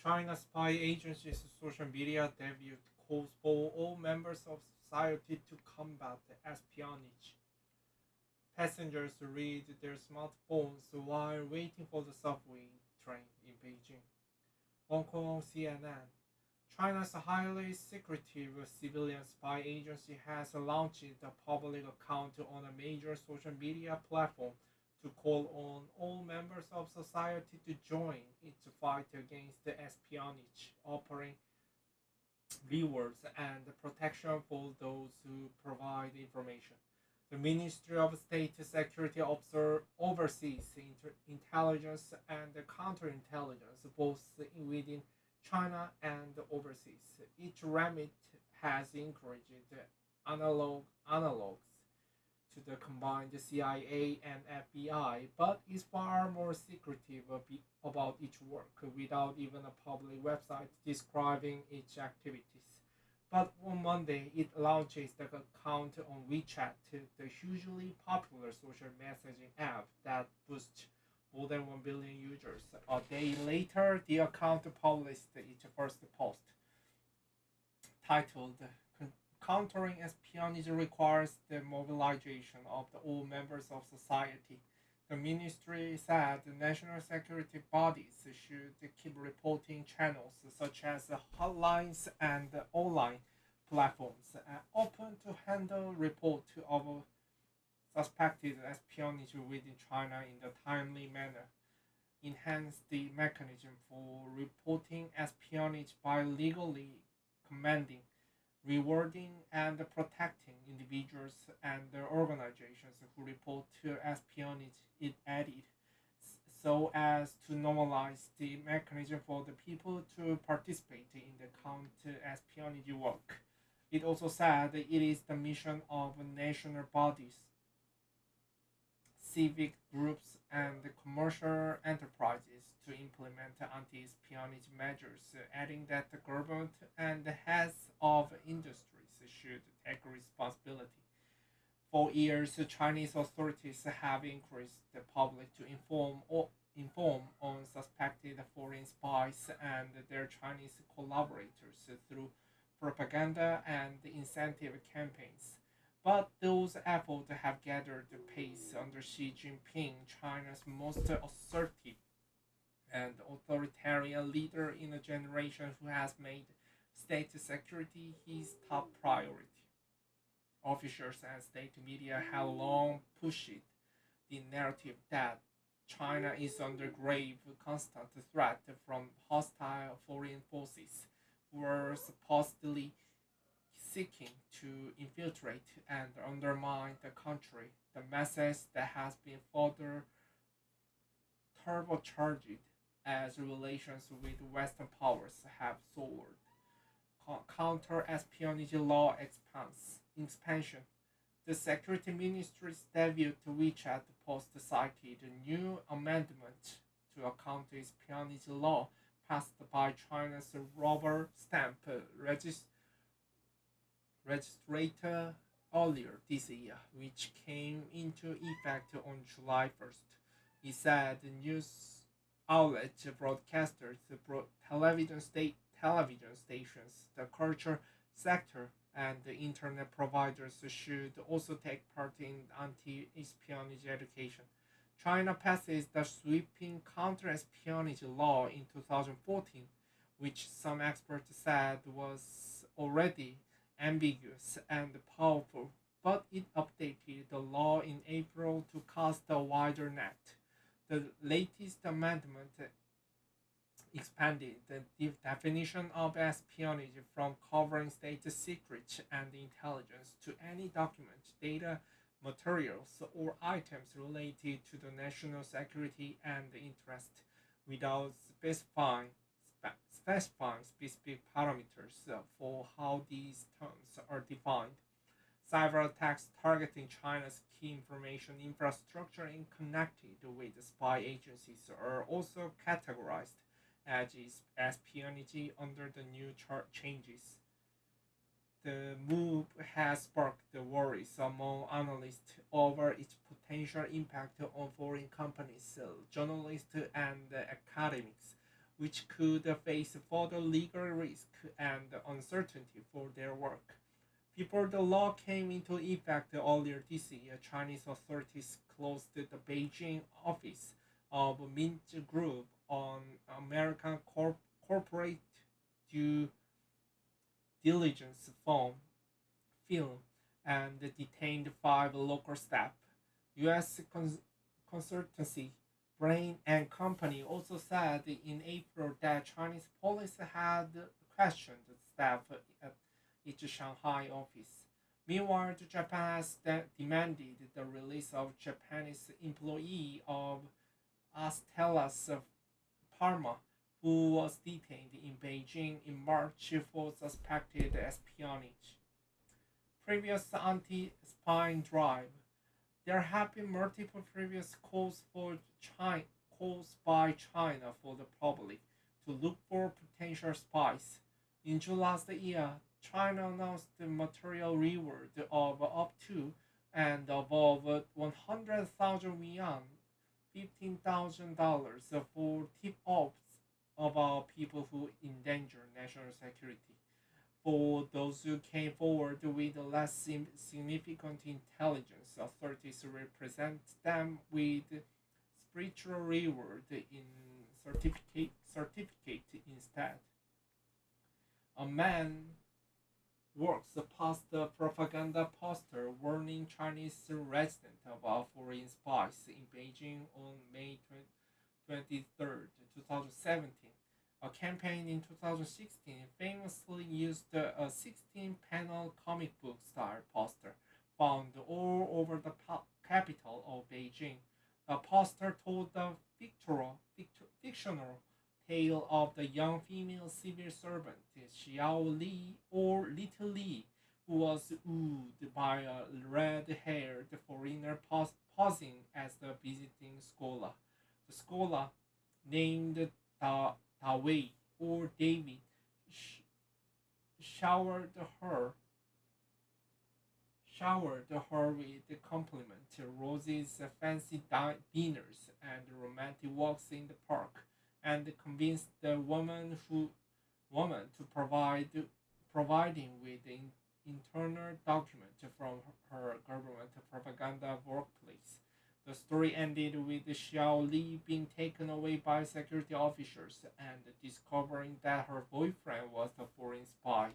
China's spy agency's social media debut calls for all members of society to combat espionage. Passengers read their smartphones while waiting for the subway train in Beijing. Hong Kong CNN. China's highly secretive civilian spy agency has launched a public account on a major social media platform to call on all members of society to join its fight against espionage, offering rewards and protection for those who provide information. The Ministry of State Security oversees intelligence and counterintelligence both within China and overseas. Each remit has encouraged analogs to the combined CIA and FBI, but is far more secretive about each work, without even a public website describing its activities. But on Monday, it launches the account on WeChat, the hugely popular social messaging app that boasts more than 1 billion users. A day later, the account published its first post, titled Countering Espionage Requires the Mobilization of all Members of Society. The ministry said the national security bodies should keep reporting channels such as hotlines and online platforms open to handle report of suspected espionage within China in a timely manner, enhance the mechanism for reporting espionage by legally commanding, rewarding, and protecting individuals and organizations who report to espionage, it added, so as to normalize the mechanism for the people to participate in the counter-espionage work. It also said it is the mission of national bodies, civic groups, and commercial enterprises to implement anti-espionage measures, adding that the government and the heads of industries should take responsibility. For years, Chinese authorities have encouraged the public to inform on suspected foreign spies and their Chinese collaborators through propaganda and incentive campaigns. But those efforts have gathered pace under Xi Jinping, China's most assertive and authoritarian leader in a generation who has made state security his top priority. Officials and state media have long pushed the narrative that China is under grave constant threat from hostile foreign forces who are supposedly seeking to infiltrate and undermine the country. The message that has been further turbocharged as relations with Western powers have soared. Counter-espionage law expansion. The Security Ministry's debut WeChat post cited a new amendment to a counter-espionage law passed by China's rubber stamp registrator earlier this year, which came into effect on July 1st. It said news outlets, broadcasters, television stations, the culture sector, and the internet providers should also take part in anti-espionage education. China passes the sweeping counter-espionage law in 2014, which some experts said was already ambiguous and powerful, but it updated the law in April to cast a wider net. The latest amendment expanded the definition of espionage from covering state secrets and intelligence to any document, data, materials, or items related to the national security and interest, without specifying specific parameters for how these terms are defined. Cyber attacks targeting China's key information infrastructure and connected with spy agencies are also categorized as espionage under the new changes. The move has sparked worries among analysts over its potential impact on foreign companies, journalists, and academics, which could face further legal risk and uncertainty for their work. Before the law came into effect earlier this year, Chinese authorities closed the Beijing office of Mint Group on American corporate due diligence film and detained five local staff. U.S. consultancy Brain and Company also said in April that Chinese police had questioned the staff at its Shanghai office. Meanwhile, Japan has demanded the release of Japanese employee of Astellas Parma, who was detained in Beijing in March for suspected espionage. Previous anti-spying drive. There have been multiple previous calls by China for the public to look for potential spies. In June last year, China announced the material reward of up to and above 100,000 yuan, $15,000 for tip-offs about people who endanger national security. For those who came forward with less significant intelligence, authorities represent them with spiritual reward in certificate instead. A man works past the propaganda poster warning Chinese residents about foreign spies in Beijing on May 23rd, 2017. A campaign in 2016 famously used a 16 panel comic book style poster found all over the capital of Beijing. The poster told the fictional tale of the young female civil servant Xiao Li or Little Li, who was wooed by a red haired foreigner posing as the visiting scholar. The scholar, named Dawei or David, sh- showered her with compliments, roses, fancy dinners, and romantic walks in the park, and convinced the woman to providing with internal documents from her government propaganda workplace. The story ended with Xiao Li being taken away by security officers and discovering that her boyfriend was a foreign spy.